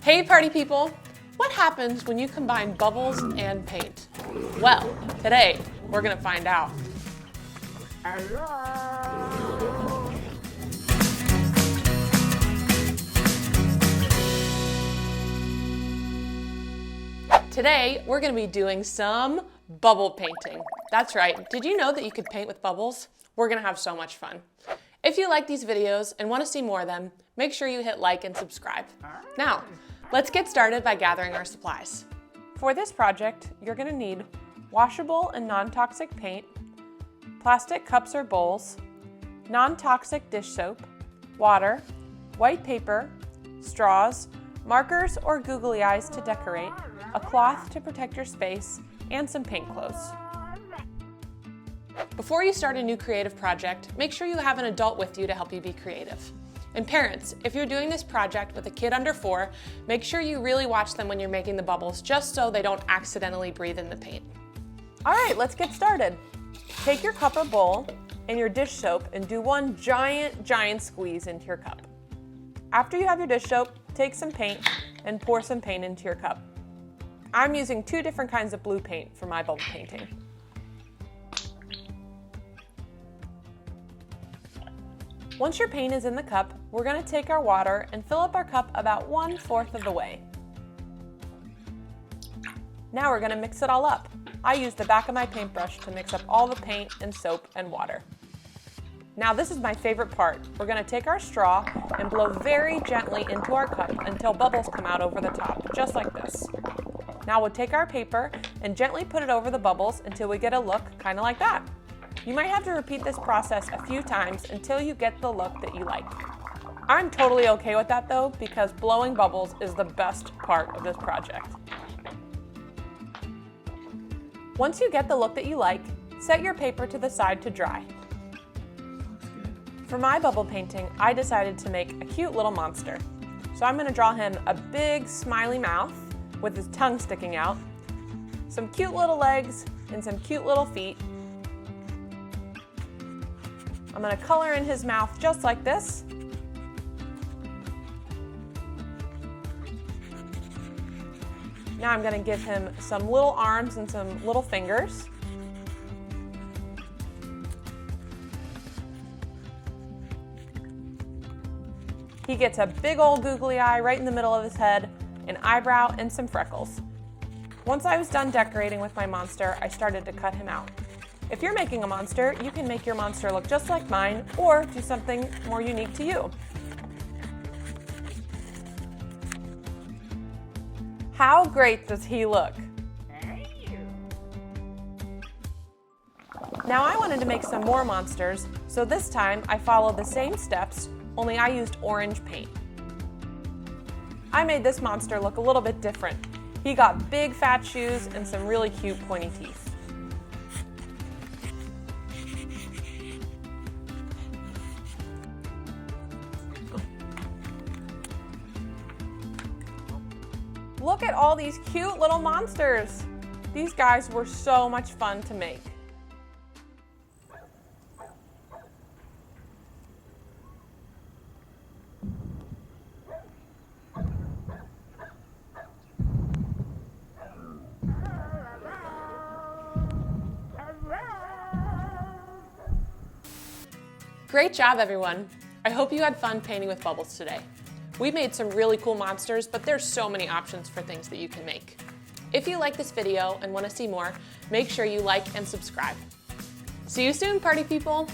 Hey party people! What happens when you combine bubbles and paint? Well, today we're gonna find out. Today we're gonna be doing some bubble painting. That's right, did you know that you could paint with bubbles? We're gonna have so much fun. If you like these videos and want to see more of them, make sure you hit like and subscribe. Now, let's get started by gathering our supplies. For this project, you're going to need washable and non-toxic paint, plastic cups or bowls, non-toxic dish soap, water, white paper, straws, markers or googly eyes to decorate, a cloth to protect your space, and some paint clothes. Before you start a new creative project, make sure you have an adult with you to help you be creative. And parents, if you're doing this project with a kid under 4, make sure you really watch them when you're making the bubbles, just so they don't accidentally breathe in the paint. All right, let's get started. Take your cup or bowl and your dish soap and do one giant squeeze into your cup. After you have your dish soap, take some paint and pour some paint into your cup. I'm using 2 different kinds of blue paint for my bubble painting. Once your paint is in the cup, we're going to take our water and fill up our cup about 1/4 of the way. Now we're going to mix it all up. I use the back of my paintbrush to mix up all the paint and soap and water. Now this is my favorite part. We're going to take our straw and blow very gently into our cup until bubbles come out over the top, just like this. Now we'll take our paper and gently put it over the bubbles until we get a look kind of like that. You might have to repeat this process a few times until you get the look that you like. I'm totally okay with that though, because blowing bubbles is the best part of this project. Once you get the look that you like, set your paper to the side to dry. For my bubble painting, I decided to make a cute little monster. So I'm going to draw him a big smiley mouth with his tongue sticking out, some cute little legs, and some cute little feet. I'm going to color in his mouth just like this. Now I'm going to give him some little arms and some little fingers. He gets a big old googly eye right in the middle of his head, an eyebrow, and some freckles. Once I was done decorating with my monster, I started to cut him out. If you're making a monster, you can make your monster look just like mine or do something more unique to you. How great does he look? Now I wanted to make some more monsters, so this time I followed the same steps, only I used orange paint. I made this monster look a little bit different. He got big fat shoes and some really cute pointy teeth. Look at all these cute little monsters. These guys were so much fun to make. Great job, everyone. I hope you had fun painting with bubbles today. We made some really cool monsters, but there's so many options for things that you can make. If you like this video and want to see more, make sure you like and subscribe. See you soon, party people!